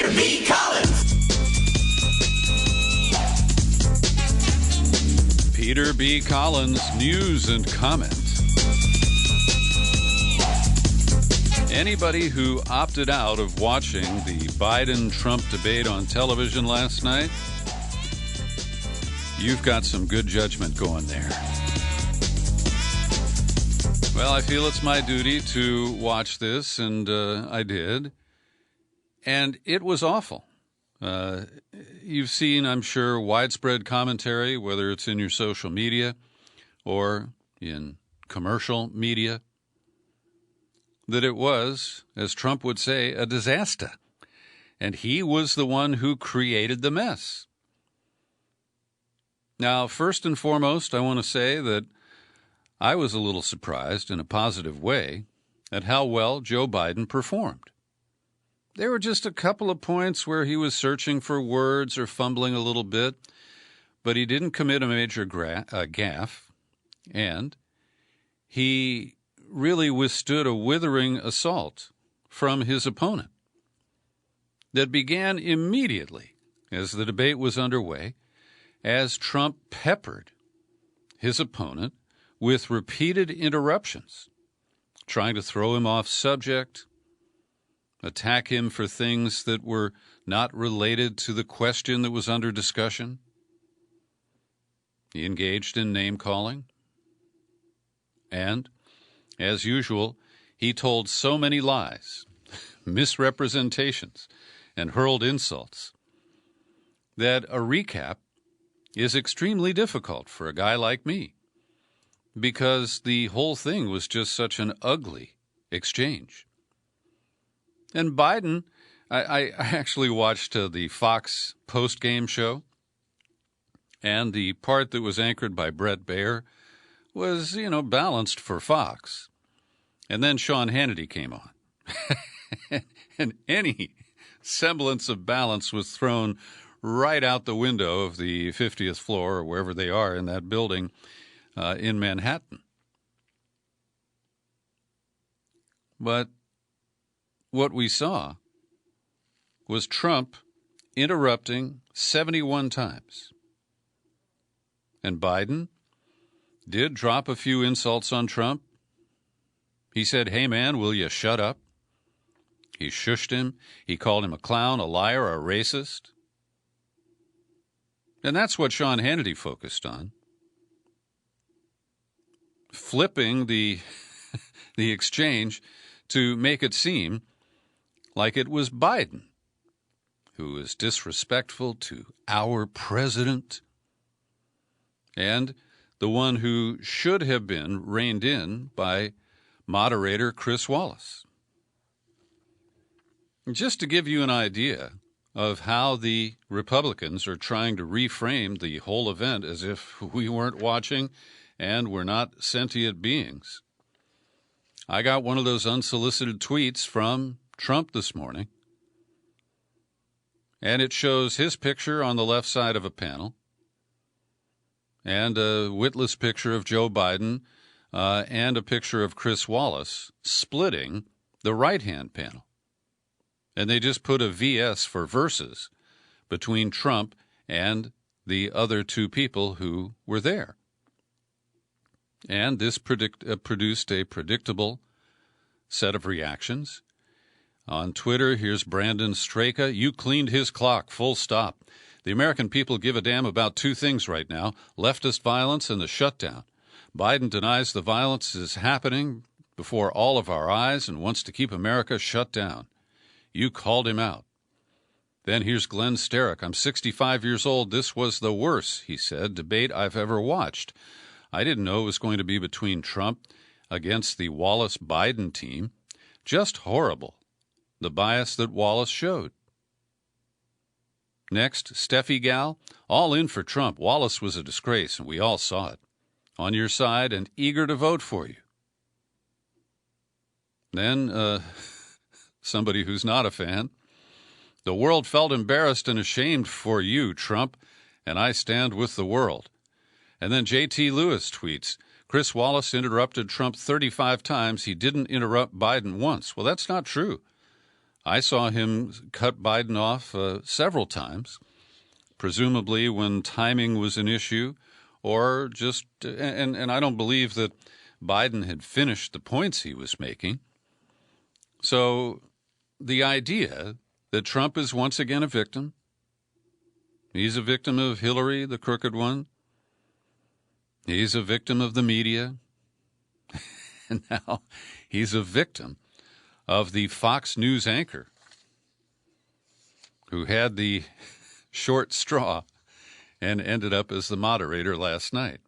Peter B. Collins. Peter B. Collins, news and comment. Anybody who opted out of watching the Biden-Trump debate on television last night, you've got some good judgment going there. Well, I feel it's my duty to watch this, and I did. And it was awful. You've seen, I'm sure, widespread commentary, whether it's in your social media or in commercial media, that it was, as Trump would say, a disaster. And he was the one who created the mess. Now, first and foremost, I want to say that I was a little surprised in a positive way at how well Joe Biden performed. There were just a couple of points where he was searching for words or fumbling a little bit, but he didn't commit a major gaffe, and he really withstood a withering assault from his opponent that began immediately as the debate was underway, as Trump peppered his opponent with repeated interruptions, trying to throw him off subject, attack him for things that were not related to the question that was under discussion. He engaged in name-calling. And, as usual, he told so many lies, misrepresentations, and hurled insults that a recap is extremely difficult for a guy like me, because the whole thing was just such an ugly exchange. And Biden, I actually watched the Fox post-game show, and the part that was anchored by Brett Baer was, balanced for Fox. And then Sean Hannity came on. And any semblance of balance was thrown right out the window of the 50th floor or wherever they are in that building in Manhattan. But what we saw was Trump interrupting 71 times. And Biden did drop a few insults on Trump. He said, "Hey, man, will you shut up?" He shushed him. He called him a clown, a liar, a racist. And that's what Sean Hannity focused on, flipping the exchange to make it seem like it was Biden who was disrespectful to our president and the one who should have been reined in by moderator Chris Wallace. Just to give you an idea of how the Republicans are trying to reframe the whole event as if we weren't watching and we're not sentient beings, I got one of those unsolicited tweets from Trump this morning, and it shows his picture on the left side of a panel and a witless picture of Joe Biden and a picture of Chris Wallace splitting the right-hand panel. And they just put a VS for versus between Trump and the other two people who were there. And this produced a predictable set of reactions. On Twitter, here's Brandon Straka. "You cleaned his clock, full stop. The American people give a damn about two things right now, leftist violence and the shutdown. Biden denies the violence is happening before all of our eyes and wants to keep America shut down. You called him out." Then here's Glenn Sterrick. "I'm 65 years old. This was the worst," he said, "debate I've ever watched. I didn't know it was going to be between Trump against the Wallace-Biden team. Just horrible, the bias that Wallace showed." Next, Steffi Gal, "All in for Trump. Wallace was a disgrace, and we all saw it. On your side and eager to vote for you." Then somebody who's not a fan, "The world felt embarrassed and ashamed for you, Trump, and I stand with the world." And then J.T. Lewis tweets, "Chris Wallace interrupted Trump 35 times. He didn't interrupt Biden once." Well, that's not true. I saw him cut Biden off several times, presumably when timing was an issue, or just, and I don't believe that Biden had finished the points he was making. So the idea that Trump is once again a victim, he's a victim of Hillary, the crooked one, he's a victim of the media, and now he's a victim of the Fox News anchor who had the short straw and ended up as the moderator last night.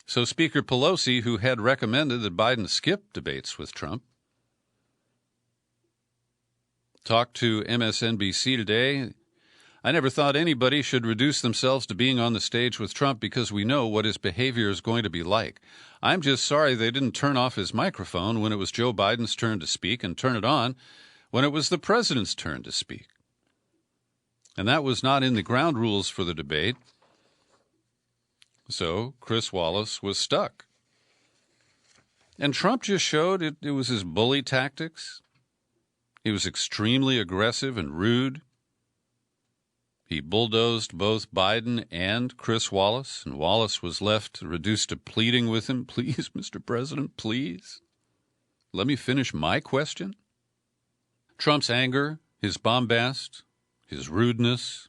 So Speaker Pelosi, who had recommended that Biden skip debates with Trump, talked to MSNBC today. I never thought anybody should reduce themselves to being on the stage with Trump because we know what his behavior is going to be like. I'm just sorry they didn't turn off his microphone when it was Joe Biden's turn to speak and turn it on when it was the president's turn to speak. And that was not in the ground rules for the debate. So Chris Wallace was stuck. And Trump just showed it was his bully tactics. He was extremely aggressive and rude. He bulldozed both Biden and Chris Wallace, and Wallace was left reduced to pleading with him, "Please, Mr. President, please, let me finish my question." Trump's anger, his bombast, his rudeness,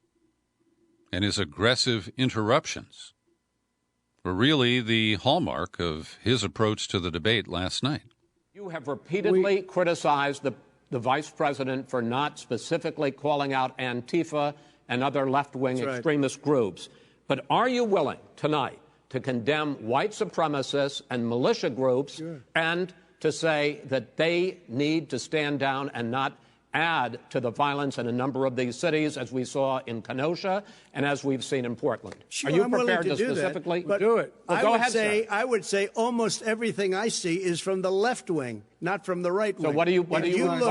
and his aggressive interruptions were really the hallmark of his approach to the debate last night. You have repeatedly criticized the vice president for not specifically calling out Antifa and other left-wing extremist groups. But are you willing tonight to condemn white supremacists and militia groups and to say that they need to stand down and not add to the violence in a number of these cities, as we saw in Kenosha and as we've seen in Portland? Sure, are you I'm prepared to specifically do it? Well, go ahead, sir. I would say almost everything I see is from the left wing, not from the right wing. So what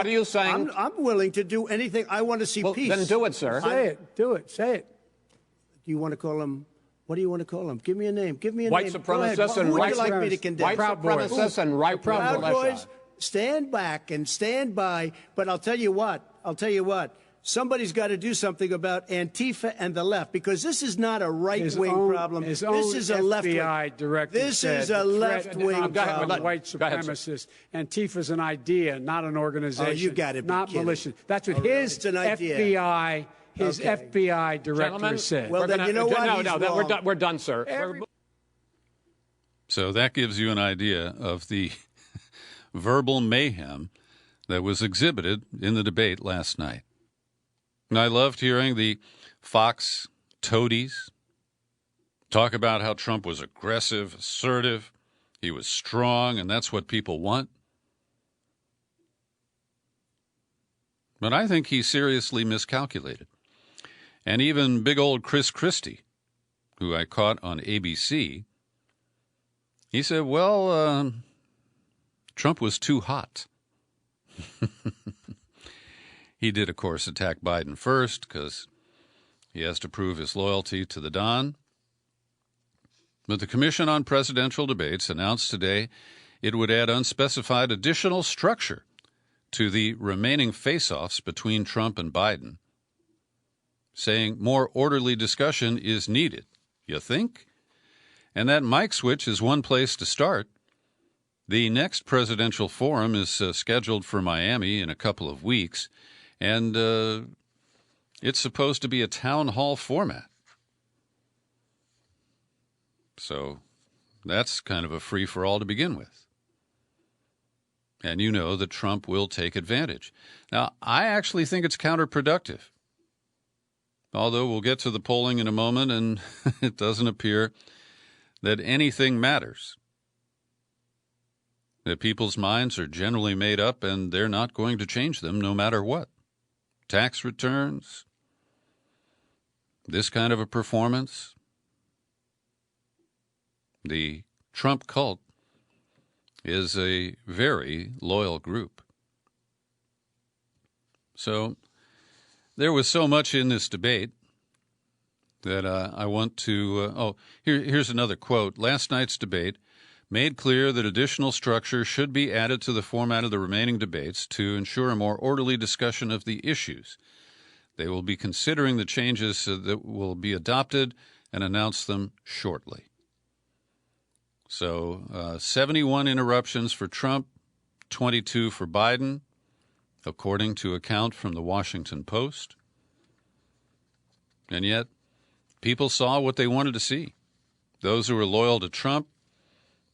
are you saying? I'm willing to do anything. I want to see peace. Then do it, sir. Say it. Do it. Say it. Do you want to call him? What do you want to call him? Give me a name. Give me a white name. Supremacists and who would right you like me to condemn? White supremacists and right Proud Boys. Stand back and stand by. But I'll tell you what. Somebody's got to do something about Antifa and the left, because this is not a right-wing problem. This is a left-wing. FBI director This is a left-wing problem. White supremacists. Antifa's an idea, not an organization. Oh, you got to be not kidding. militia. That's what his FBI, FBI director Gentlemen, said. Well, then you know what? No, we're done, sir. So that gives you an idea of the verbal mayhem that was exhibited in the debate last night. And I loved hearing the Fox toadies talk about how Trump was aggressive, assertive, he was strong, and that's what people want. But I think he seriously miscalculated. And even big old Chris Christie, who I caught on ABC, he said, well, Trump was too hot. He did, of course, attack Biden first because he has to prove his loyalty to the Don. But the Commission on Presidential Debates announced today it would add unspecified additional structure to the remaining face-offs between Trump and Biden, saying more orderly discussion is needed. You think? And that mic switch is one place to start. The next presidential forum is scheduled for Miami in a couple of weeks, and it's supposed to be a town hall format. So that's kind of a free-for-all to begin with. And you know that Trump will take advantage. Now, I actually think it's counterproductive. Although we'll get to the polling in a moment, and it doesn't appear that anything matters. That people's minds are generally made up, and they're not going to change them no matter what. Tax returns, this kind of a performance. The Trump cult is a very loyal group. So there was so much in this debate that I want to... here's another quote. Last night's debate made clear that additional structure should be added to the format of the remaining debates to ensure a more orderly discussion of the issues. They will be considering the changes that will be adopted and announce them shortly. So 71 interruptions for Trump, 22 for Biden, according to a count from the Washington Post. And yet, people saw what they wanted to see. Those who are loyal to Trump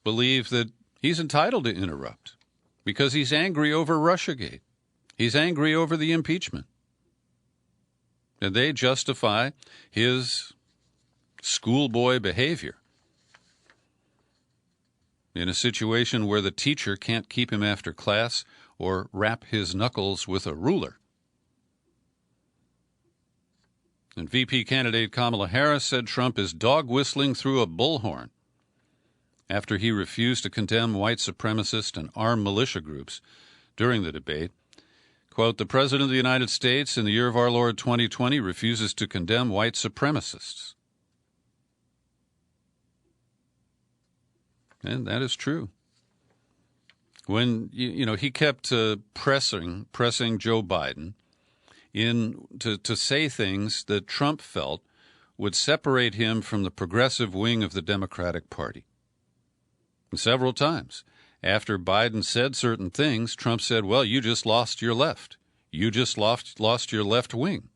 believe that he's entitled to interrupt because he's angry over Russiagate. He's angry over the impeachment. And they justify his schoolboy behavior in a situation where the teacher can't keep him after class or rap his knuckles with a ruler. And VP candidate Kamala Harris said Trump is dog whistling through a bullhorn after he refused to condemn white supremacist and armed militia groups during the debate. Quote, the President of the United States in the year of our Lord 2020 refuses to condemn white supremacists. And that is true. When, he kept pressing Joe Biden to say things that Trump felt would separate him from the progressive wing of the Democratic Party. And several times, after Biden said certain things, Trump said, well, you just lost your left. You just lost your left wing.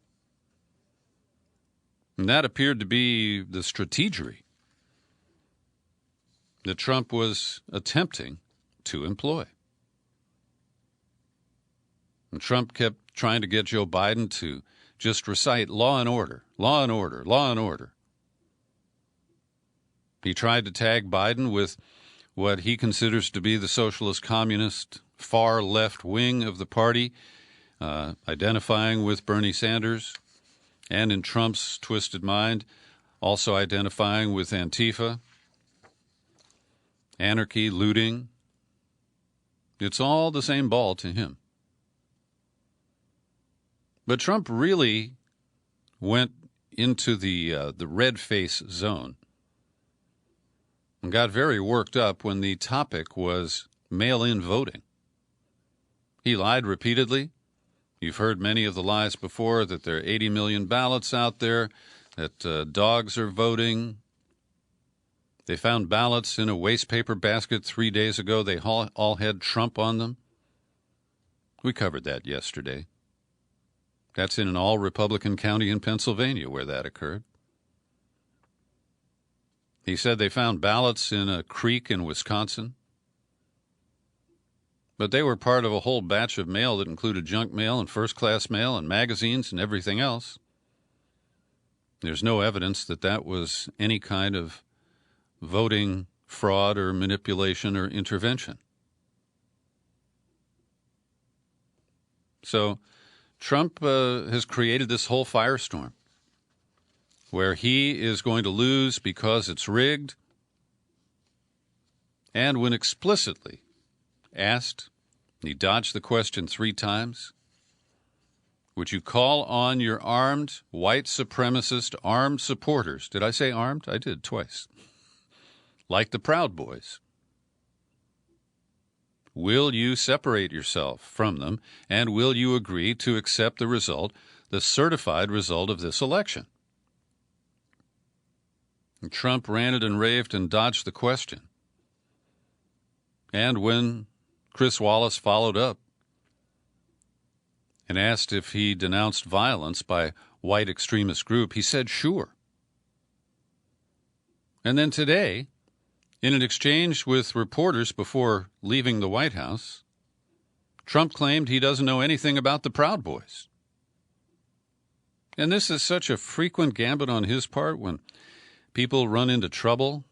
And that appeared to be the strategery that Trump was attempting to employ. And Trump kept trying to get Joe Biden to just recite law and order, law and order, law and order. He tried to tag Biden with what he considers to be the socialist communist far left wing of the party, identifying with Bernie Sanders, and in Trump's twisted mind, also identifying with Antifa, anarchy, looting. It's all the same ball to him. But Trump really went into the red face zone and got very worked up when the topic was mail-in voting. He lied repeatedly. You've heard many of the lies before, that there are 80 million ballots out there, that dogs are voting. They found ballots in a waste paper basket 3 days ago. They all had Trump on them. We covered that yesterday. That's in an all-Republican county in Pennsylvania where that occurred. He said they found ballots in a creek in Wisconsin. But they were part of a whole batch of mail that included junk mail and first-class mail and magazines and everything else. There's no evidence that that was any kind of voting fraud or manipulation or intervention. So Trump has created this whole firestorm where he is going to lose because it's rigged. And when explicitly asked, he dodged the question 3 times, would you call on your armed, white supremacist, armed supporters? Did I say armed? I did twice. Like the Proud Boys. Will you separate yourself from them, and will you agree to accept the result, the certified result of this election? And Trump ranted and raved and dodged the question. And when Chris Wallace followed up and asked if he denounced violence by white extremist group, he said sure. And then today, in an exchange with reporters before leaving the White House, Trump claimed he doesn't know anything about the Proud Boys. And this is such a frequent gambit on his part. When people run into trouble,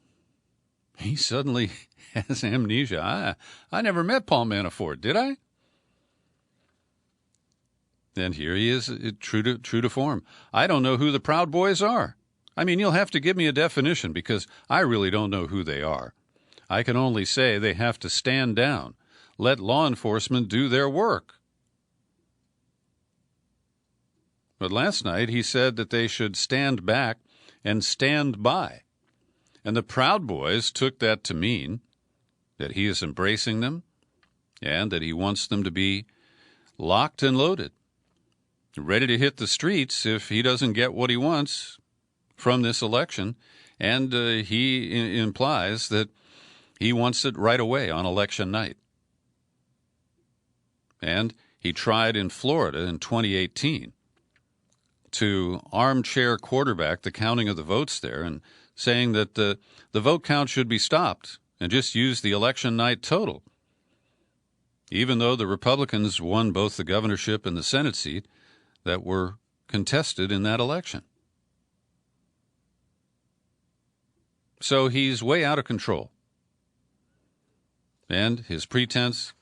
he suddenly has amnesia. I never met Paul Manafort, did I? And here he is, true to form. I don't know who the Proud Boys are. I mean, you'll have to give me a definition because I really don't know who they are. I can only say they have to stand down. Let law enforcement do their work. But last night he said that they should stand back and stand by. And the Proud Boys took that to mean that he is embracing them and that he wants them to be locked and loaded, ready to hit the streets if he doesn't get what he wants from this election. And he implies that he wants it right away on election night. And he tried in Florida in 2018 to armchair quarterback the counting of the votes there and saying that the vote count should be stopped and just use the election night total. Even though the Republicans won both the governorship and the Senate seat that were contested in that election. So he's way out of control. And his pretense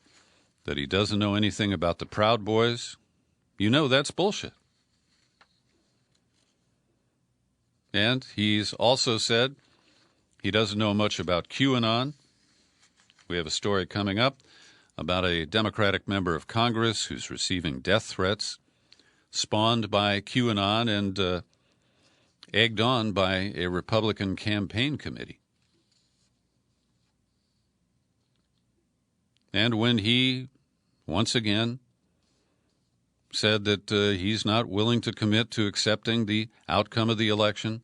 that he doesn't know anything about the Proud Boys, you know that's bullshit. And he's also said he doesn't know much about QAnon. We have a story coming up about a Democratic member of Congress who's receiving death threats spawned by QAnon and egged on by a Republican campaign committee. And when he, once again, said that he's not willing to commit to accepting the outcome of the election,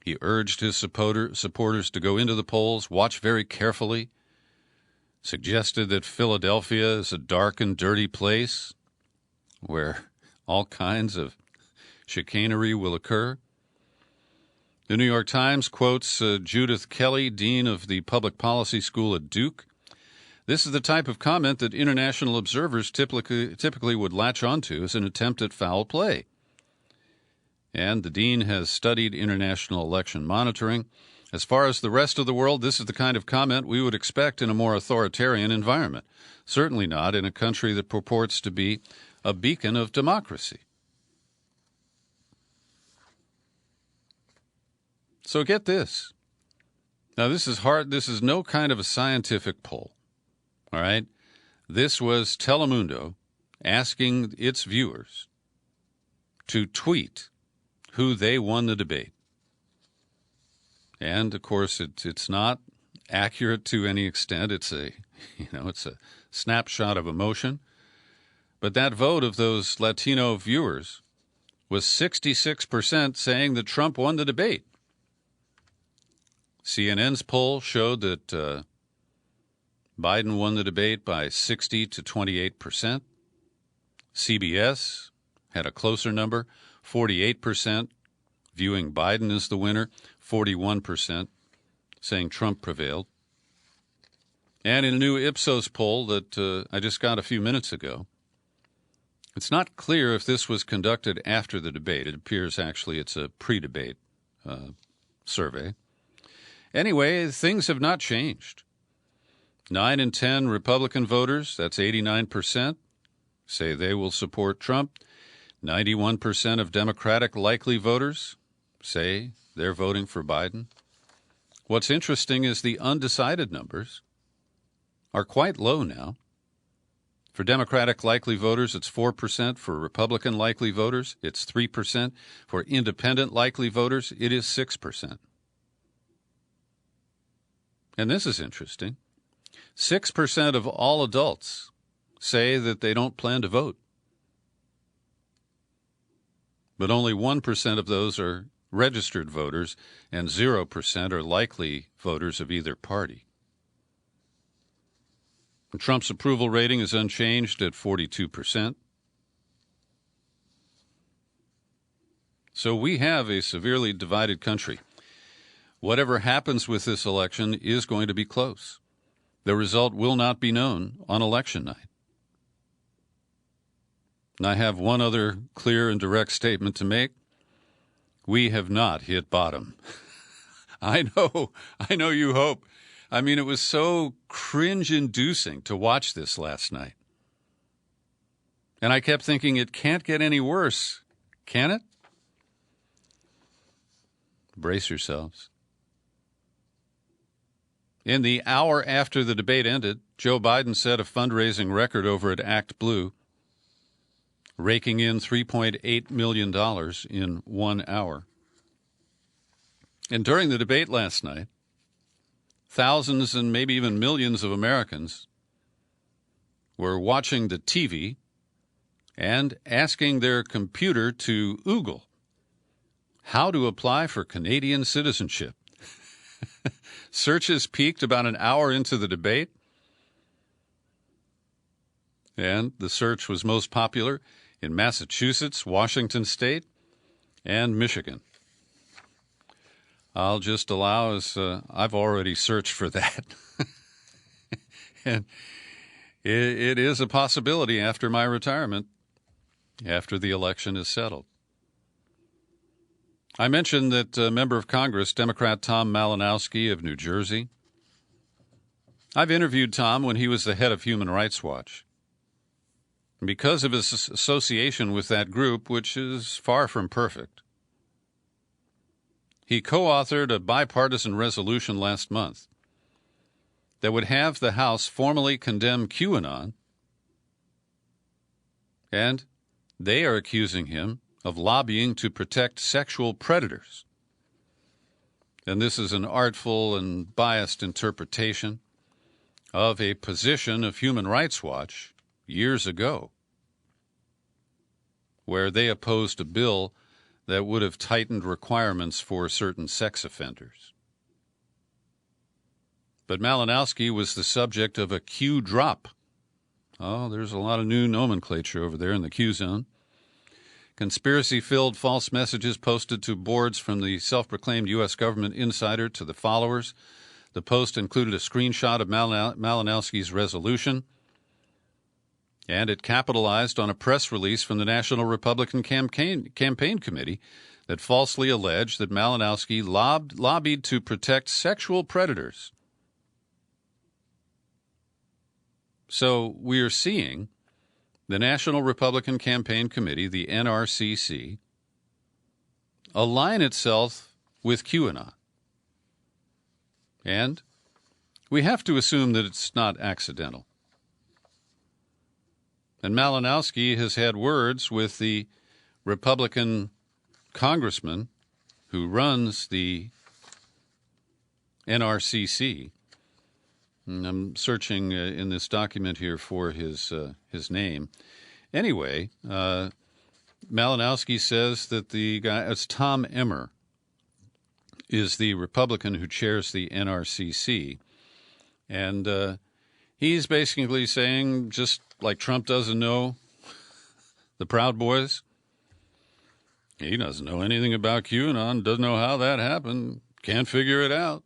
he urged his supporters to go into the polls, watch very carefully, suggested that Philadelphia is a dark and dirty place where all kinds of chicanery will occur. The New York Times quotes Judith Kelly, dean of the Public Policy School at Duke. This is the type of comment that international observers typically would latch onto as an attempt at foul play. And the dean has studied international election monitoring. As far as the rest of the world, this is the kind of comment we would expect in a more authoritarian environment. Certainly not in a country that purports to be a beacon of democracy. So get this. Now, this is hard. This is no kind of a scientific poll. All right? This was Telemundo asking its viewers to tweet who they won the debate. And, of course, it's not accurate to any extent. It's a snapshot of emotion. But that vote of those Latino viewers was 66% saying that Trump won the debate. CNN's poll showed that Biden won the debate by 60 to 28%. CBS had a closer number, 48% viewing Biden as the winner, 41% saying Trump prevailed. And in a new Ipsos poll that I just got a few minutes ago, it's not clear if this was conducted after the debate. It appears actually it's a pre-debate survey. Anyway, things have not changed. 9 in 10 Republican voters, that's 89%, say they will support Trump. 91% of Democratic likely voters say they're voting for Biden. What's interesting is the undecided numbers are quite low now. For Democratic likely voters, it's 4%. For Republican likely voters, it's 3%. For independent likely voters, it is 6%. And this is interesting. 6% of all adults say that they don't plan to vote. But only 1% of those are registered voters, and 0% are likely voters of either party. Trump's approval rating is unchanged at 42%. So we have a severely divided country. Whatever happens with this election is going to be close. The result will not be known on election night. And I have one other clear and direct statement to make. We have not hit bottom. I know you hope. I mean, it was so cringe-inducing to watch this last night. And I kept thinking, it can't get any worse, can it? Brace yourselves. In the hour after the debate ended, Joe Biden set a fundraising record over at Act Blue, raking in $3.8 million in 1 hour. And during the debate last night, thousands and maybe even millions of Americans were watching the TV and asking their computer to Google how to apply for Canadian citizenship. Searches peaked about an hour into the debate, and the search was most popular in Massachusetts, Washington State, and Michigan. I'll just allow, as I've already searched for that. And it is a possibility after my retirement, after the election is settled. I mentioned that Member of Congress, Democrat Tom Malinowski of New Jersey. I've interviewed Tom when he was the head of Human Rights Watch. Because of his association with that group, which is far from perfect, he co-authored a bipartisan resolution last month that would have the House formally condemn QAnon, and they are accusing him of lobbying to protect sexual predators. And this is an artful and biased interpretation of a position of Human Rights Watch years ago, where they opposed a bill that would have tightened requirements for certain sex offenders. But Malinowski was the subject of a Q drop. Oh, there's a lot of new nomenclature over there in the Q zone. Conspiracy-filled false messages posted to boards from the self-proclaimed U.S. government insider to the followers. The post included a screenshot of Malinowski's resolution, and it capitalized on a press release from the National Republican Campaign Committee that falsely alleged that Malinowski lobbied to protect sexual predators. So we are seeing the National Republican Campaign Committee, the NRCC, align itself with QAnon. And we have to assume that it's not accidental. And Malinowski has had words with the Republican congressman who runs the NRCC. And I'm searching in this document here for his name. Anyway, Malinowski says that the guy, it's Tom Emmer, is the Republican who chairs the NRCC. And he's basically saying, just like Trump doesn't know the Proud Boys, he doesn't know anything about QAnon, doesn't know how that happened, can't figure it out.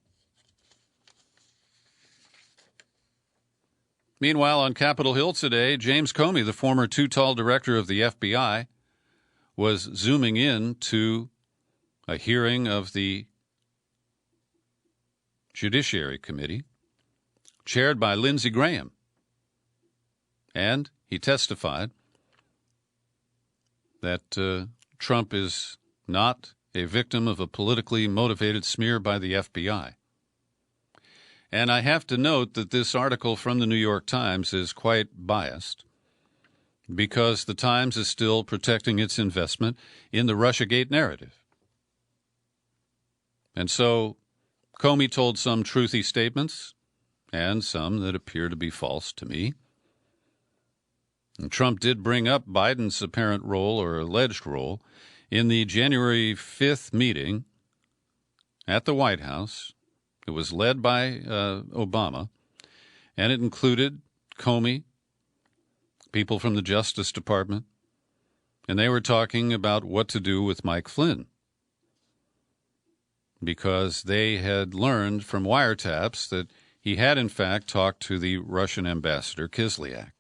Meanwhile, on Capitol Hill today, James Comey, the former too-tall director of the FBI, was zooming in to a hearing of the Judiciary Committee, chaired by Lindsey Graham. And he testified that Trump is not a victim of a politically motivated smear by the FBI. And I have to note that this article from the New York Times is quite biased because the Times is still protecting its investment in the Russiagate narrative. And so Comey told some truthy statements and some that appear to be false to me. And Trump did bring up Biden's apparent role or alleged role in the January 5th meeting at the White House. It was led by Obama, and it included Comey, people from the Justice Department, and they were talking about what to do with Mike Flynn because they had learned from wiretaps that he had, in fact, talked to the Russian ambassador, Kislyak.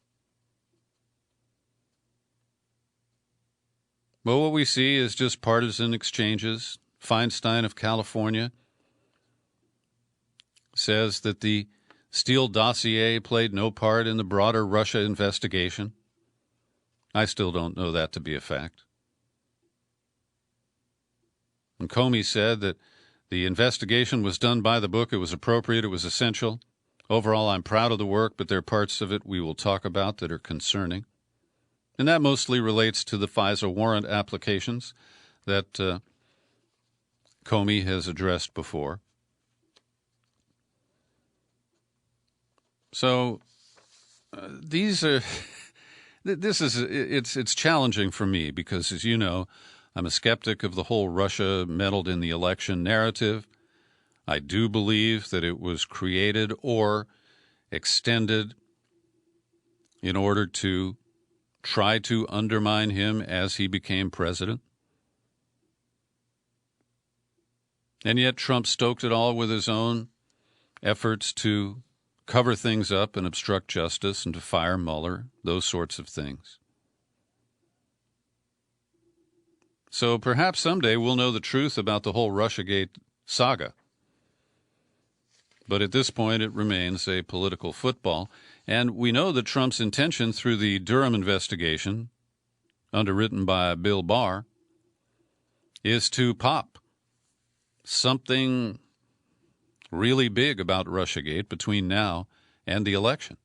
Well, what we see is just partisan exchanges. Feinstein of California says that the Steele dossier played no part in the broader Russia investigation. I still don't know that to be a fact. And Comey said that the investigation was done by the book. It was appropriate. It was essential. Overall, I'm proud of the work, but there are parts of it we will talk about that are concerning. And that mostly relates to the FISA warrant applications that Comey has addressed before. So it's challenging for me because, as you know, I'm a skeptic of the whole Russia meddled in the election narrative. I do believe that it was created or extended in order to try to undermine him as he became president. And yet Trump stoked it all with his own efforts to cover things up and obstruct justice and to fire Mueller, those sorts of things. So perhaps someday we'll know the truth about the whole Russiagate saga. But at this point, it remains a political football. And we know that Trump's intention through the Durham investigation, underwritten by Bill Barr, is to pop something really big about Russiagate between now and the election.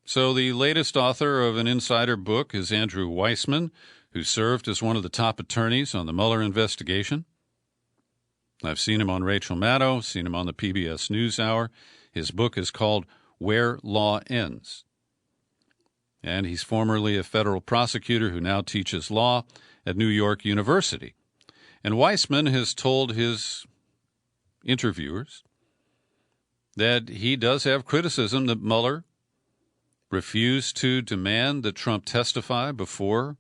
So the latest author of an insider book is Andrew Weissmann, who served as one of the top attorneys on the Mueller investigation. I've seen him on Rachel Maddow, seen him on the PBS NewsHour. His book is called Where Law Ends. And he's formerly a federal prosecutor who now teaches law at New York University. And Weissmann has told his interviewers that he does have criticism that Mueller refused to demand that Trump testify before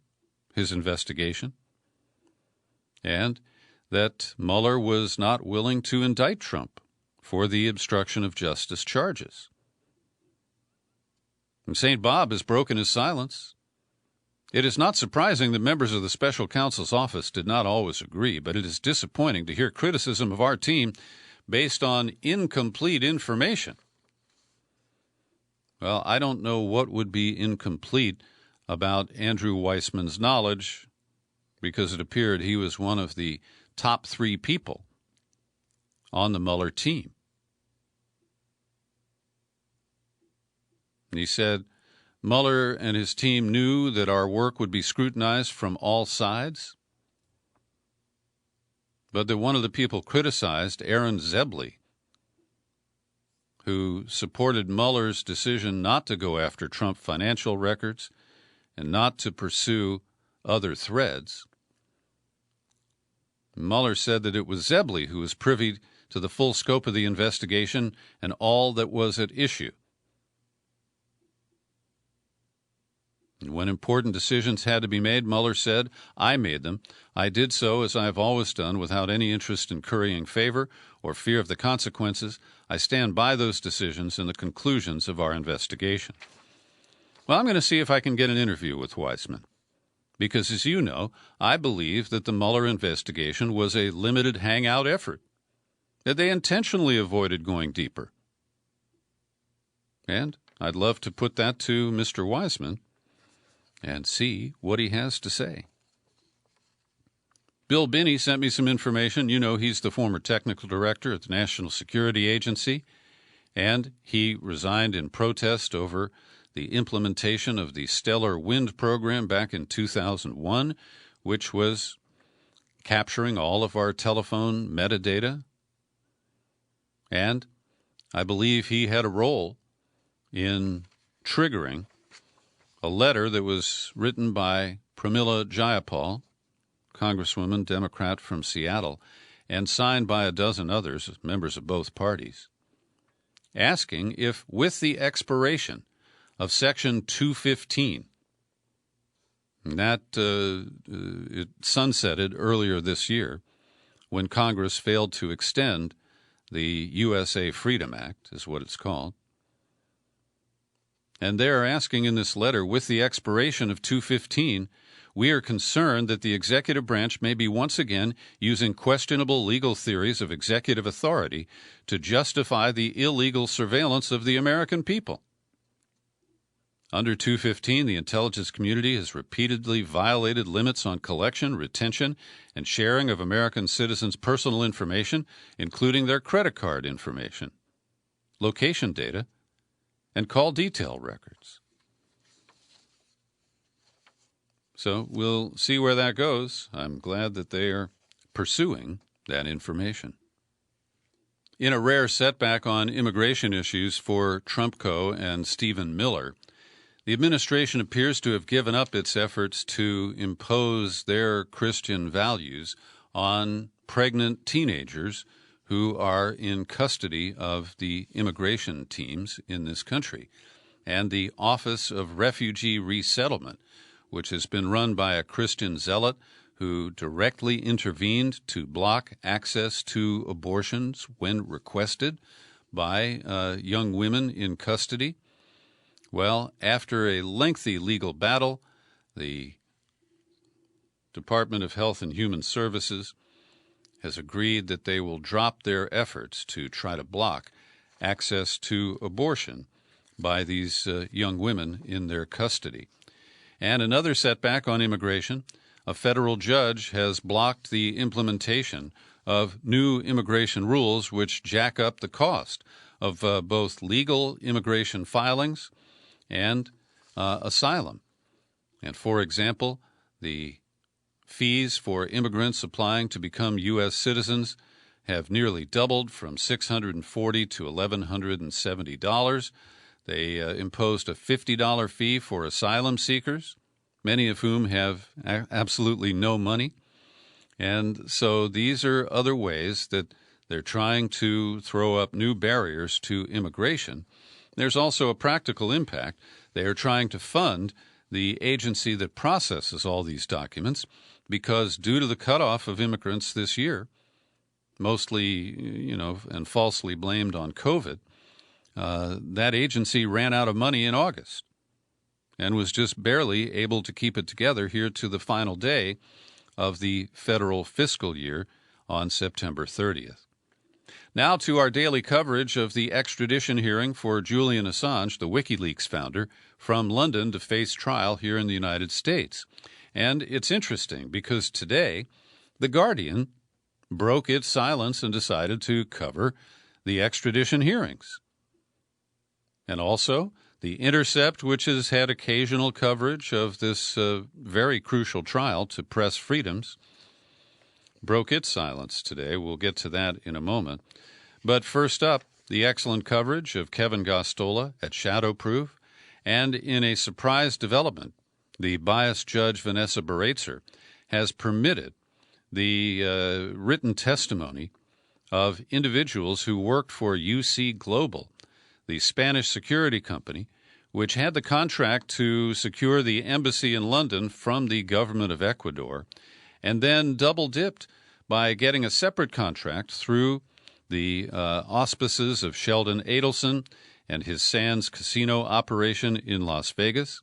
his investigation, and that Mueller was not willing to indict Trump for the obstruction of justice charges. And St. Bob has broken his silence. It is not surprising that members of the special counsel's office did not always agree, but it is disappointing to hear criticism of our team based on incomplete information. Well, I don't know what would be incomplete about Andrew Weissmann's knowledge, because it appeared he was one of the top 3 people on the Mueller team. And he said, Mueller and his team knew that our work would be scrutinized from all sides, but that one of the people criticized, Aaron Zebley, who supported Mueller's decision not to go after Trump financial records and not to pursue other threads. Mueller said that it was Zebley who was privy to the full scope of the investigation and all that was at issue. And when important decisions had to be made, Mueller said, I made them. I did so, as I have always done, without any interest in currying favor or fear of the consequences. I stand by those decisions and the conclusions of our investigation. Well, I'm going to see if I can get an interview with Weissmann, because, as you know, I believe that the Mueller investigation was a limited hangout effort, that they intentionally avoided going deeper. And I'd love to put that to Mr. Weissmann and see what he has to say. Bill Binney sent me some information. You know, he's the former technical director at the National Security Agency, and he resigned in protest over the implementation of the Stellar Wind program back in 2001, which was capturing all of our telephone metadata. And I believe he had a role in triggering a letter that was written by Pramila Jayapal, Congresswoman, Democrat from Seattle, and signed by a dozen others, members of both parties, asking if, with the expiration of Section 215, that it sunsetted earlier this year when Congress failed to extend the USA Freedom Act, is what it's called. And they are asking in this letter, with the expiration of 215, we are concerned that the executive branch may be once again using questionable legal theories of executive authority to justify the illegal surveillance of the American people. Under 215, the intelligence community has repeatedly violated limits on collection, retention, and sharing of American citizens' personal information, including their credit card information, location data, and call detail records. So we'll see where that goes. I'm glad that they are pursuing that information. In a rare setback on immigration issues for Trumpco and Stephen Miller, the administration appears to have given up its efforts to impose their Christian values on pregnant teenagers who are in custody of the immigration teams in this country. And the Office of Refugee Resettlement, which has been run by a Christian zealot who directly intervened to block access to abortions when requested by young women in custody. Well, after a lengthy legal battle, the Department of Health and Human Services has agreed that they will drop their efforts to try to block access to abortion by these young women in their custody. And another setback on immigration, a federal judge has blocked the implementation of new immigration rules which jack up the cost of both legal immigration filings and asylum. And for example, the fees for immigrants applying to become U.S. citizens have nearly doubled from $640 to $1,170. They imposed a $50 fee for asylum seekers, many of whom have absolutely no money. And so these are other ways that they're trying to throw up new barriers to immigration. There's also a practical impact. They are trying to fund the agency that processes all these documents because due to the cutoff of immigrants this year, mostly, and falsely blamed on COVID, that agency ran out of money in August and was just barely able to keep it together here to the final day of the federal fiscal year on September 30th. Now to our daily coverage of the extradition hearing for Julian Assange, the WikiLeaks founder, from London to face trial here in the United States. And it's interesting because today, The Guardian broke its silence and decided to cover the extradition hearings. And also, The Intercept, which has had occasional coverage of this very crucial trial to press freedoms, broke its silence today. We'll get to that in a moment. But first up, the excellent coverage of Kevin Gosztola at Shadowproof, and in a surprise development, the biased judge Vanessa Baratzer has permitted the written testimony of individuals who worked for UC Global, the Spanish security company, which had the contract to secure the embassy in London from the government of Ecuador, and then double-dipped by getting a separate contract through the auspices of Sheldon Adelson and his Sands casino operation in Las Vegas,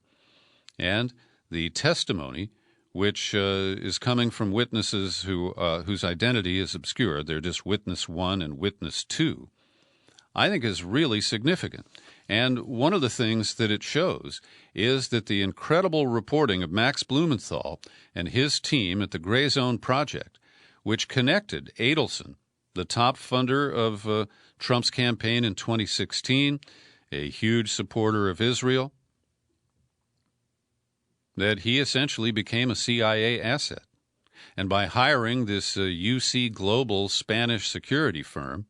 and the testimony which is coming from witnesses whose identity is obscure. They're just Witness 1 and Witness 2. I think is really significant. And one of the things that it shows is that the incredible reporting of Max Blumenthal and his team at the Gray Zone Project, which connected Adelson, the top funder of Trump's campaign in 2016, a huge supporter of Israel, that he essentially became a CIA asset. And by hiring this UC Global Spanish security firm,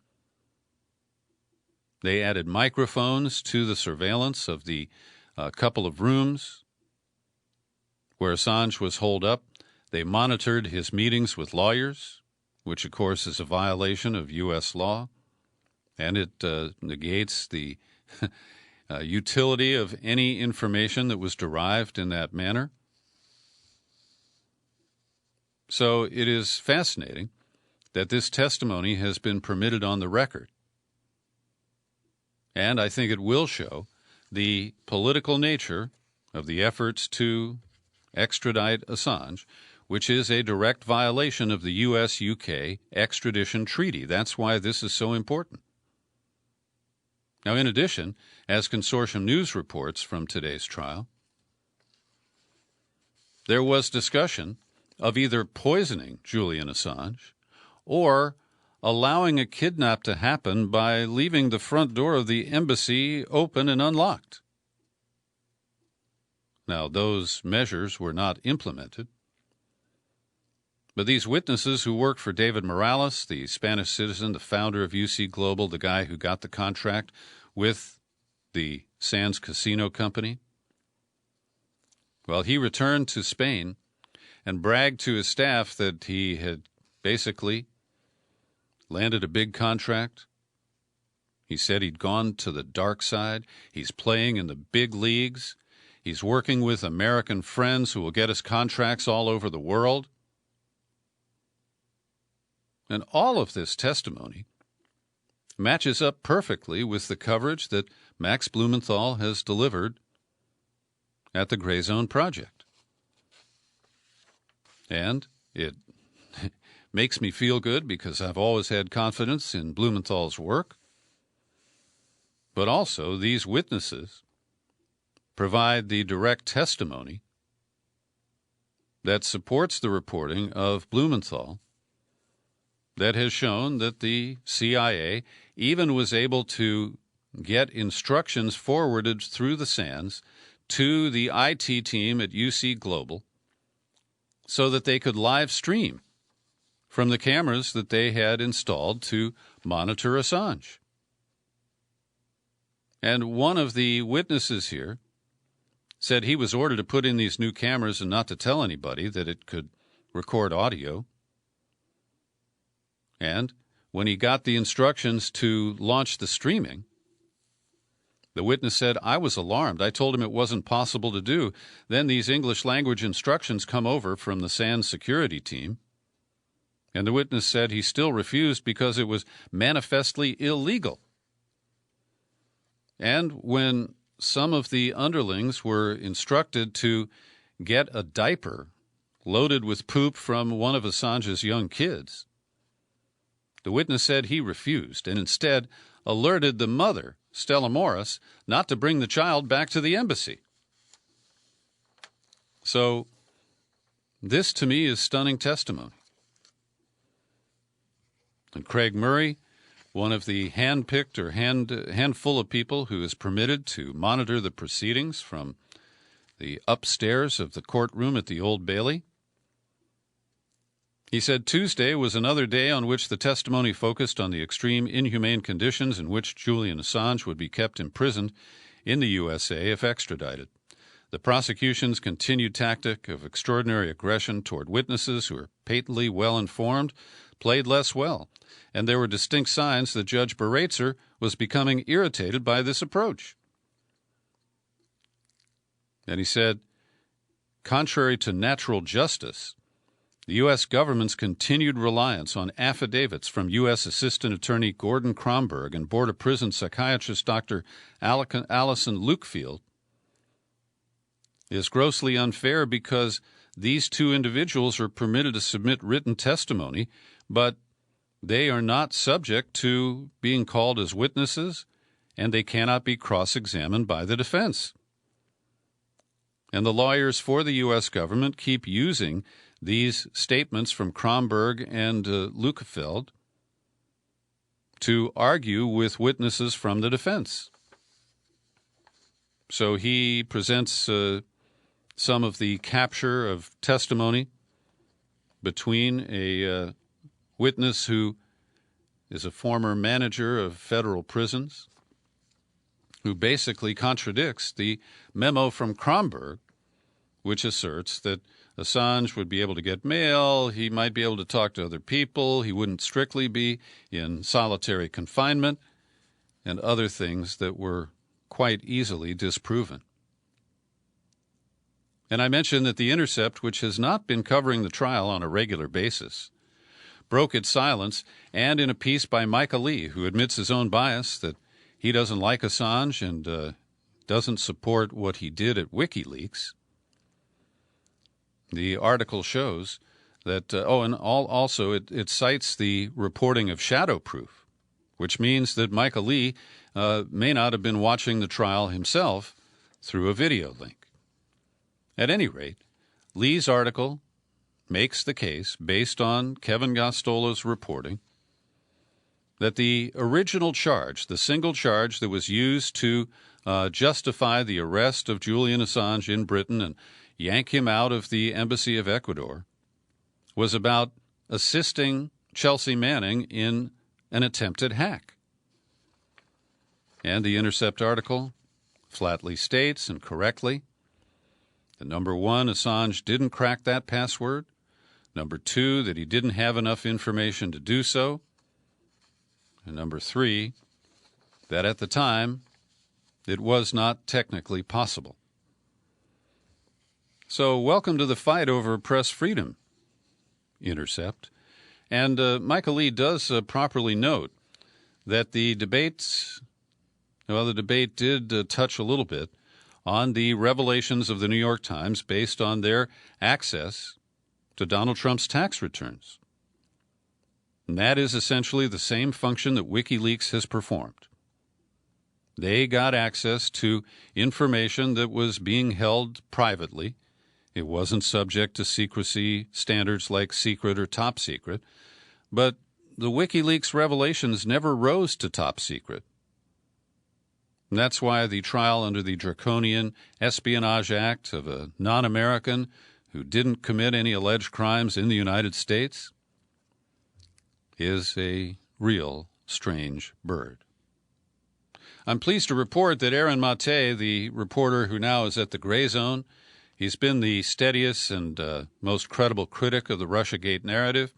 they added microphones to the surveillance of the couple of rooms where Assange was holed up. They monitored his meetings with lawyers, which, of course, is a violation of U.S. law, and it negates the utility of any information that was derived in that manner. So it is fascinating that this testimony has been permitted on the record. And I think it will show the political nature of the efforts to extradite Assange, which is a direct violation of the U.S.-UK extradition treaty. That's why this is so important. Now, in addition, as Consortium News reports from today's trial, there was discussion of either poisoning Julian Assange or allowing a kidnap to happen by leaving the front door of the embassy open and unlocked. Now, those measures were not implemented, But these witnesses who worked for David Morales, the Spanish citizen, the founder of UC Global, the guy who got the contract with the Sands Casino Company, well, he returned to Spain and bragged to his staff that he had basically landed a big contract. He said he'd gone to the dark side. He's playing in the big leagues. He's working with American friends who will get us contracts all over the world. And all of this testimony matches up perfectly with the coverage that Max Blumenthal has delivered at the Gray Zone Project. And it makes me feel good because I've always had confidence in Blumenthal's work. But also, these witnesses provide the direct testimony that supports the reporting of Blumenthal that has shown that the CIA even was able to get instructions forwarded through the Sands to the IT team at UC Global so that they could live stream from the cameras that they had installed to monitor Assange. And one of the witnesses here said he was ordered to put in these new cameras and not to tell anybody that it could record audio. And when he got the instructions to launch the streaming, the witness said, I was alarmed. I told him it wasn't possible to do. Then these English language instructions come over from the Sands security team. And the witness said he still refused because it was manifestly illegal. And when some of the underlings were instructed to get a diaper loaded with poop from one of Assange's young kids, the witness said he refused and instead alerted the mother, Stella Morris, not to bring the child back to the embassy. So this, to me, is stunning testimony. And Craig Murray, one of the hand-picked or handful of people who is permitted to monitor the proceedings from the upstairs of the courtroom at the Old Bailey, he said Tuesday was another day on which the testimony focused on the extreme inhumane conditions in which Julian Assange would be kept imprisoned in the USA if extradited. The prosecution's continued tactic of extraordinary aggression toward witnesses who are patently well-informed played less well, and there were distinct signs that Judge Baratzer was becoming irritated by this approach. And he said, contrary to natural justice, the U.S. government's continued reliance on affidavits from U.S. Assistant Attorney Gordon Kromberg and Board of Prison psychiatrist Dr. Allison Lukefield is grossly unfair because these two individuals are permitted to submit written testimony, but they are not subject to being called as witnesses, and they cannot be cross-examined by the defense. And the lawyers for the U.S. government keep using these statements from Kromberg and Lukefeld to argue with witnesses from the defense. So he presents some of the capture of testimony between a witness who is a former manager of federal prisons, who basically contradicts the memo from Kromberg, which asserts that Assange would be able to get mail, he might be able to talk to other people, he wouldn't strictly be in solitary confinement, and other things that were quite easily disproven. And I mentioned that The Intercept, which has not been covering the trial on a regular basis, broke its silence, and in a piece by Micah Lee, who admits his own bias that he doesn't like Assange and doesn't support what he did at WikiLeaks. The article shows that, also it cites the reporting of shadow proof, which means that Micah Lee may not have been watching the trial himself through a video link. At any rate, Lee's article makes the case, based on Kevin Gostolo's reporting, that the original charge, the single charge that was used to justify the arrest of Julian Assange in Britain and yank him out of the Embassy of Ecuador, was about assisting Chelsea Manning in an attempted hack. And the Intercept article flatly states, and correctly, that number one, Assange didn't crack that password. Number two, that he didn't have enough information to do so. And number three, that at the time, it was not technically possible. So welcome to the fight over press freedom, Intercept. And Michael Lee does properly note that the debate did touch a little bit on the revelations of the New York Times based on their access to Donald Trump's tax returns. And that is essentially the same function that WikiLeaks has performed. They got access to information that was being held privately. It wasn't subject to secrecy standards like secret or top secret, but the WikiLeaks revelations never rose to top secret. And that's why the trial under the draconian Espionage Act of a non-American who didn't commit any alleged crimes in the United States is a real strange bird. I'm pleased to report that Aaron Mate, the reporter who now is at the Gray Zone, he's been the steadiest and most credible critic of the Russiagate narrative.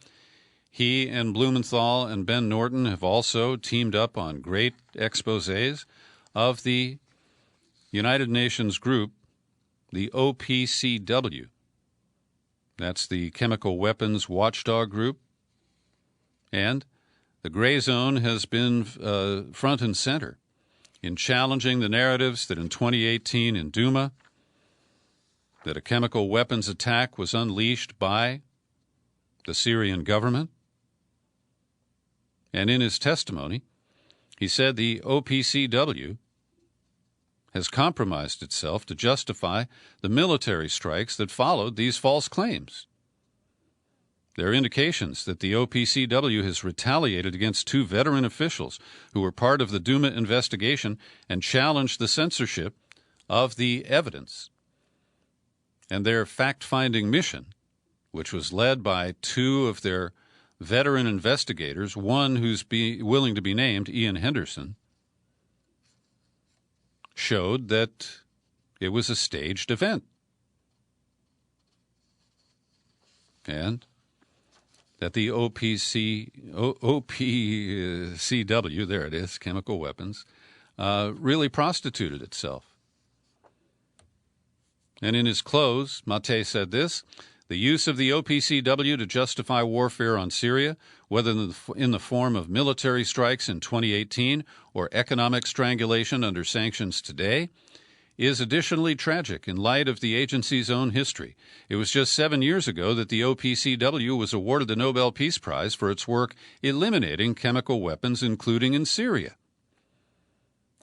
He and Blumenthal and Ben Norton have also teamed up on great exposés of the United Nations group, the OPCW. That's the Chemical Weapons Watchdog Group. And the Gray Zone has been front and center in challenging the narratives that in 2018 in Duma, that a chemical weapons attack was unleashed by the Syrian government. And in his testimony, he said the OPCW has compromised itself to justify the military strikes that followed these false claims. There are indications that the OPCW has retaliated against two veteran officials who were part of the Duma investigation and challenged the censorship of the evidence. And their fact-finding mission, which was led by two of their veteran investigators, one who's willing to be named, Ian Henderson, showed that it was a staged event. And that the OPCW, there it is, chemical weapons, really prostituted itself. And in his close, Mate said this: the use of the OPCW to justify warfare on Syria, whether in the form of military strikes in 2018 or economic strangulation under sanctions today, is additionally tragic in light of the agency's own history. It was just 7 years ago that the OPCW was awarded the Nobel Peace Prize for its work eliminating chemical weapons, including in Syria.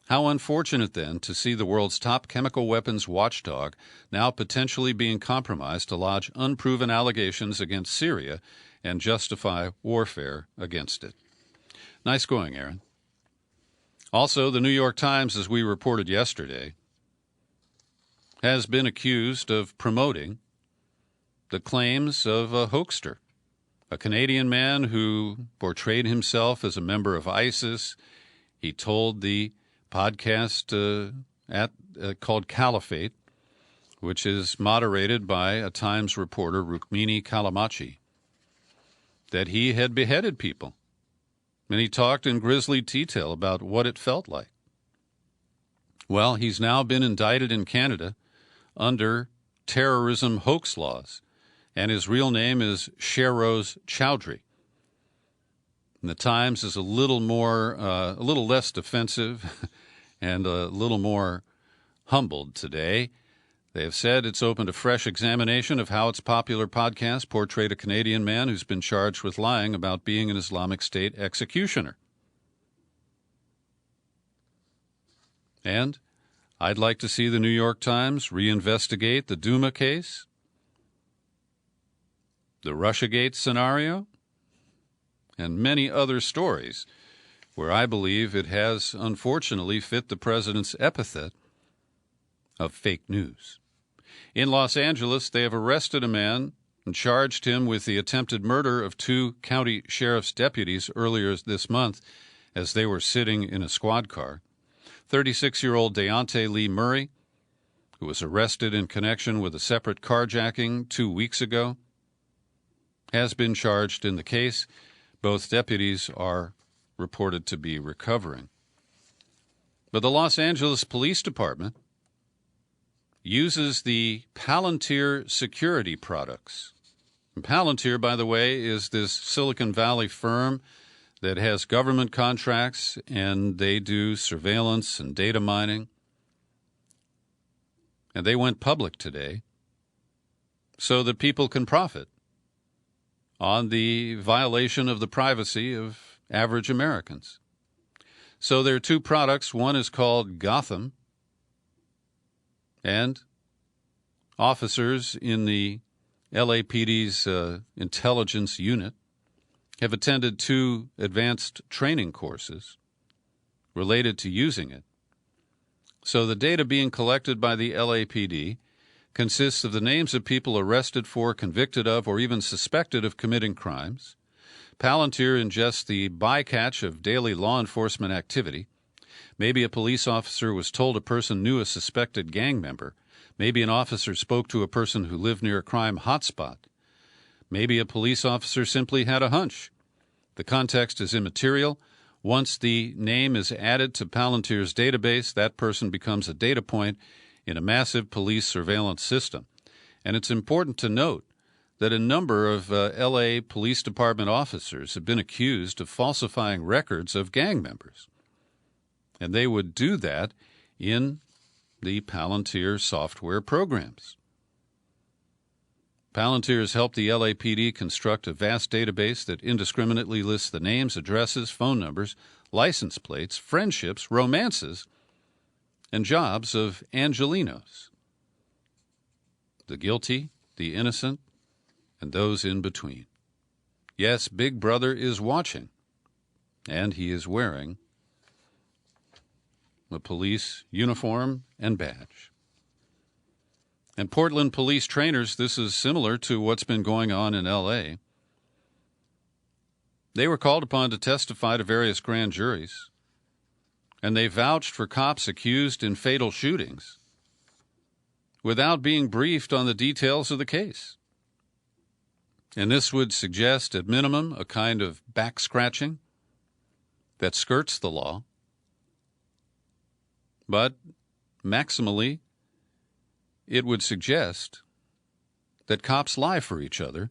How unfortunate, then, to see the world's top chemical weapons watchdog now potentially being compromised to lodge unproven allegations against Syria and justify warfare against it. Nice going, Aaron. Also, the New York Times, as we reported yesterday, has been accused of promoting the claims of a hoaxer, a Canadian man who portrayed himself as a member of ISIS. He told the podcast called Caliphate, which is moderated by a Times reporter, Rukmini Callimachi, that he had beheaded people. And he talked in grisly detail about what it felt like. Well, he's now been indicted in Canada under terrorism hoax laws, and his real name is Shehroz Chowdhury. And the Times is a little less defensive and a little more humbled today. They have said it's opened a fresh examination of how its popular podcast portrayed a Canadian man who's been charged with lying about being an Islamic State executioner. And I'd like to see the New York Times reinvestigate the Duma case, the Russiagate scenario, and many other stories where I believe it has unfortunately fit the president's epithet of fake news. In Los Angeles, they have arrested a man and charged him with the attempted murder of 2 county sheriff's deputies earlier this month as they were sitting in a squad car. 36-year-old Deontay Lee Murray, who was arrested in connection with a separate carjacking 2 weeks ago, has been charged in the case. Both deputies are reported to be recovering. But the Los Angeles Police Department uses the Palantir security products. And Palantir, by the way, is this Silicon Valley firm that has government contracts, and they do surveillance and data mining. And they went public today so that people can profit on the violation of the privacy of average Americans. So there are 2 products. One is called Gotham, and officers in the LAPD's intelligence unit have attended 2 advanced training courses related to using it. So the data being collected by the LAPD consists of the names of people arrested for, convicted of, or even suspected of committing crimes. Palantir ingests the bycatch of daily law enforcement activity. Maybe a police officer was told a person knew a suspected gang member. Maybe an officer spoke to a person who lived near a crime hotspot. Maybe a police officer simply had a hunch. The context is immaterial. Once the name is added to Palantir's database, that person becomes a data point in a massive police surveillance system. And it's important to note that a number of L.A. Police Department officers have been accused of falsifying records of gang members. And they would do that in the Palantir software programs. Palantir has helped the LAPD construct a vast database that indiscriminately lists the names, addresses, phone numbers, license plates, friendships, romances, and jobs of Angelenos. The guilty, the innocent, and those in between. Yes, Big Brother is watching, and he is wearing a police uniform and badge. And Portland police trainers, this is similar to what's been going on in L.A. They were called upon to testify to various grand juries, and they vouched for cops accused in fatal shootings without being briefed on the details of the case. And this would suggest, at minimum, a kind of back-scratching that skirts the law, but maximally, it would suggest that cops lie for each other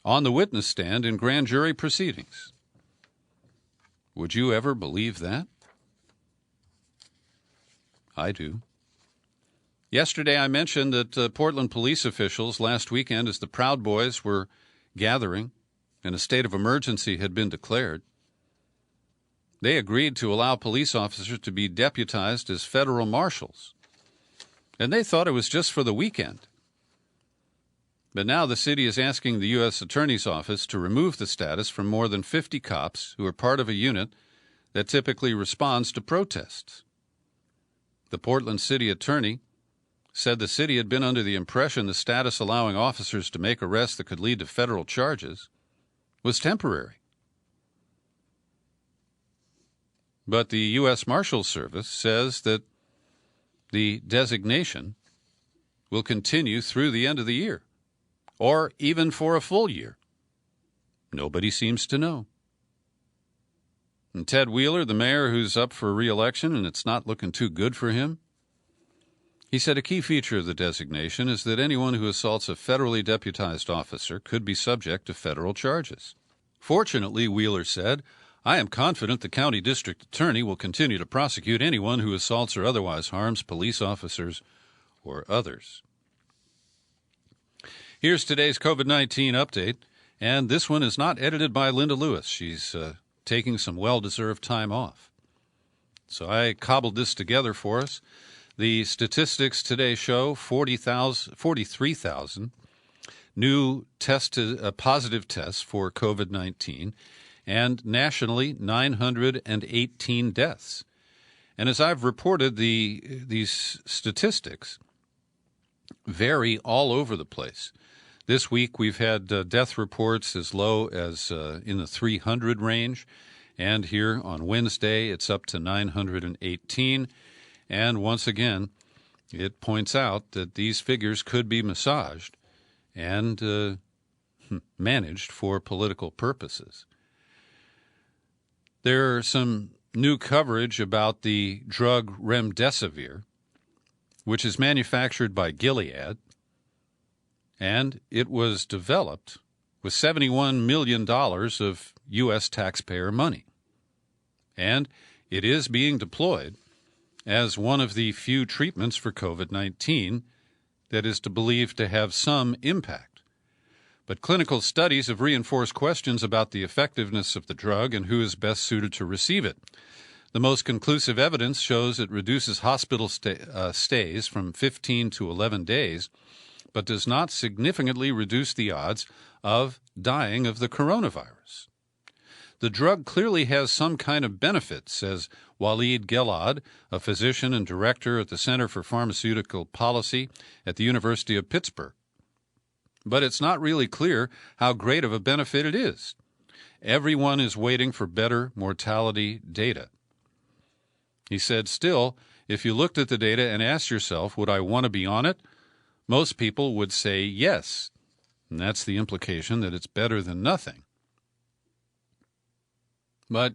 on the witness stand in grand jury proceedings. Would you ever believe that? I do. Yesterday I mentioned that Portland police officials last weekend, as the Proud Boys were gathering and a state of emergency had been declared, they agreed to allow police officers to be deputized as federal marshals. And they thought it was just for the weekend. But now the city is asking the U.S. Attorney's Office to remove the status from more than 50 cops who are part of a unit that typically responds to protests. The Portland city attorney said the city had been under the impression the status allowing officers to make arrests that could lead to federal charges was temporary. But the U.S. Marshals Service says that the designation will continue through the end of the year, or even for a full year. Nobody seems to know. And Ted Wheeler, the mayor who's up for re-election, and it's not looking too good for him, he said a key feature of the designation is that anyone who assaults a federally deputized officer could be subject to federal charges. Fortunately, Wheeler said, I am confident the county district attorney will continue to prosecute anyone who assaults or otherwise harms police officers or others. Here's today's COVID-19 update, and this one is not edited by Linda Lewis. She's taking some well-deserved time off. So I cobbled this together for us. The statistics today show 43,000 new positive tests for COVID-19, and nationally 918 deaths. And as I've reported, these statistics vary all over the place. This week we've had death reports as low as in the 300 range, and here on Wednesday it's up to 918. And once again, it points out that these figures could be massaged and managed for political purposes. There are some new coverage about the drug remdesivir, which is manufactured by Gilead, and it was developed with $71 million of U.S. taxpayer money. And it is being deployed as one of the few treatments for COVID-19 that is believed to have some impact. But clinical studies have reinforced questions about the effectiveness of the drug and who is best suited to receive it. The most conclusive evidence shows it reduces hospital stays from 15 to 11 days, but does not significantly reduce the odds of dying of the coronavirus. The drug clearly has some kind of benefit, says Walid Gellad, a physician and director at the Center for Pharmaceutical Policy at the University of Pittsburgh. But it's not really clear how great of a benefit it is. Everyone is waiting for better mortality data. He said, still, if you looked at the data and asked yourself, would I want to be on it? Most people would say yes. And that's the implication that it's better than nothing. But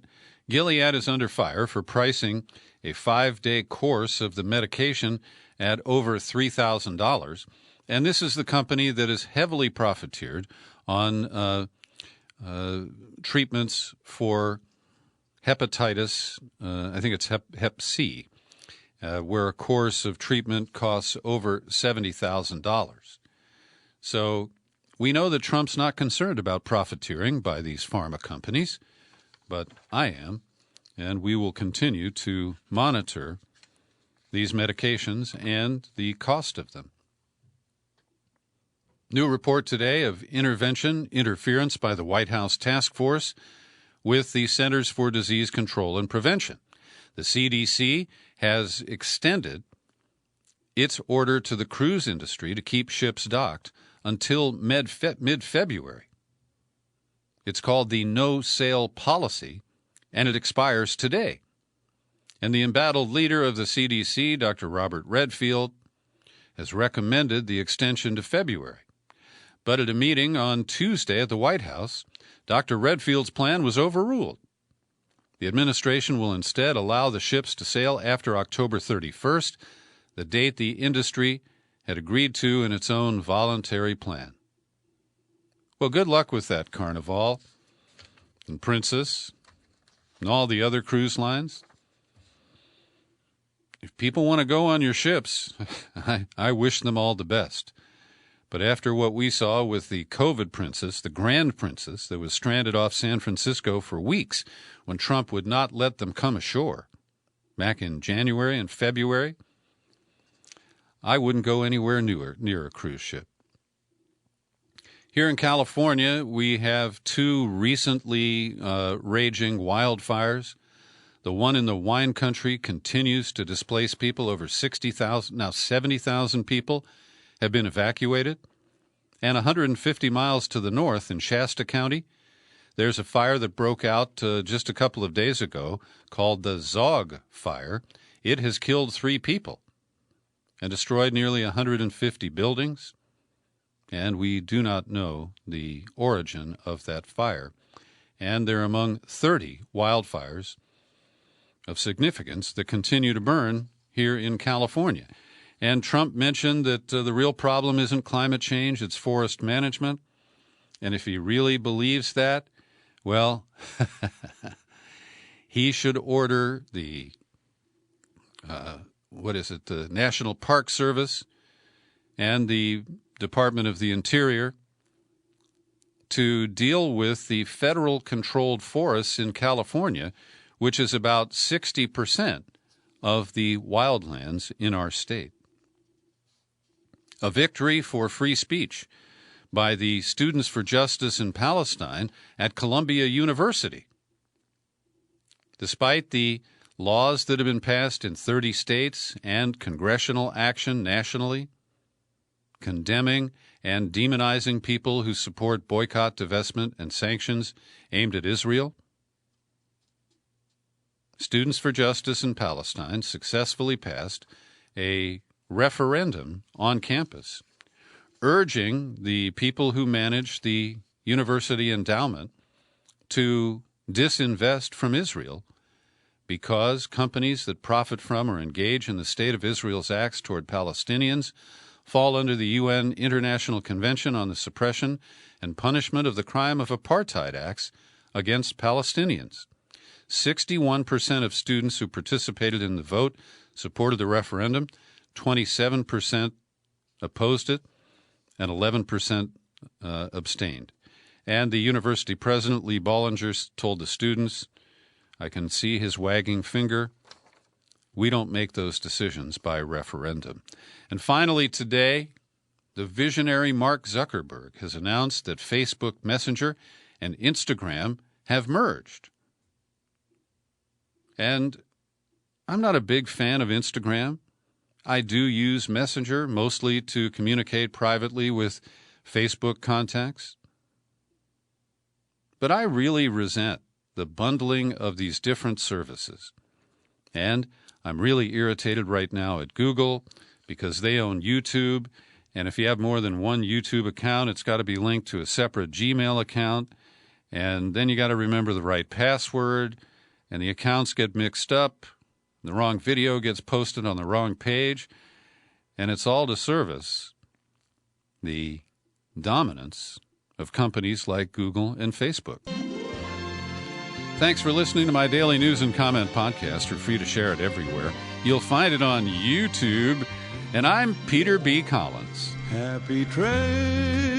Gilead is under fire for pricing a 5-day course of the medication at over $3,000. And this is the company that is heavily profiteered on treatments for hepatitis, I think it's Hep C, where a course of treatment costs over $70,000. So we know that Trump's not concerned about profiteering by these pharma companies, but I am, and we will continue to monitor these medications and the cost of them. New report today of interference by the White House task force with the Centers for Disease Control and Prevention. The CDC has extended its order to the cruise industry to keep ships docked until mid-February. It's called the no-sail policy, and it expires today. And the embattled leader of the CDC, Dr. Robert Redfield, has recommended the extension to February. But at a meeting on Tuesday at the White House, Dr. Redfield's plan was overruled. The administration will instead allow the ships to sail after October 31st, the date the industry had agreed to in its own voluntary plan. Well, good luck with that, Carnival and Princess and all the other cruise lines. If people want to go on your ships, I wish them all the best. But after what we saw with the COVID princess, the Grand Princess, that was stranded off San Francisco for weeks when Trump would not let them come ashore back in January and February, I wouldn't go anywhere near a cruise ship. Here in California, we have two recently raging wildfires. The one in the wine country continues to displace people. Over 60,000, now 70,000 people have been evacuated. And 150 miles to the north in Shasta County, there's a fire that broke out just a couple of days ago called the Zog Fire. It has killed 3 people and destroyed nearly 150 buildings. And we do not know the origin of that fire. And they're among 30 wildfires of significance that continue to burn here in California. And Trump mentioned that the real problem isn't climate change, it's forest management. And if he really believes that, well, he should order the, the National Park Service and the Department of the Interior to deal with the federal controlled forests in California, which is about 60% of the wildlands in our state. A victory for free speech by the Students for Justice in Palestine at Columbia University. Despite the laws that have been passed in 30 states and congressional action nationally condemning and demonizing people who support boycott, divestment, and sanctions aimed at Israel. Students for Justice in Palestine successfully passed a referendum on campus urging the people who manage the university endowment to disinvest from Israel because companies that profit from or engage in the State of Israel's acts toward Palestinians fall under the UN International Convention on the Suppression and Punishment of the Crime of Apartheid acts against Palestinians. 61% of students who participated in the vote supported the referendum, 27% opposed it, and 11% abstained. And the university president, Lee Bollinger, told the students, I can see his wagging finger, we don't make those decisions by referendum. And finally today, the visionary Mark Zuckerberg has announced that Facebook Messenger and Instagram have merged. And I'm not a big fan of Instagram. I do use Messenger mostly to communicate privately with Facebook contacts. But I really resent the bundling of these different services. And I'm really irritated right now at Google because they own YouTube. And if you have more than one YouTube account, it's got to be linked to a separate Gmail account. And then you got to remember the right password. And the accounts get mixed up. The wrong video gets posted on the wrong page. And it's all to service the dominance of companies like Google and Facebook. Thanks for listening to my daily news and comment podcast. You're free to share it everywhere. You'll find it on YouTube. And I'm Peter B. Collins. Happy trails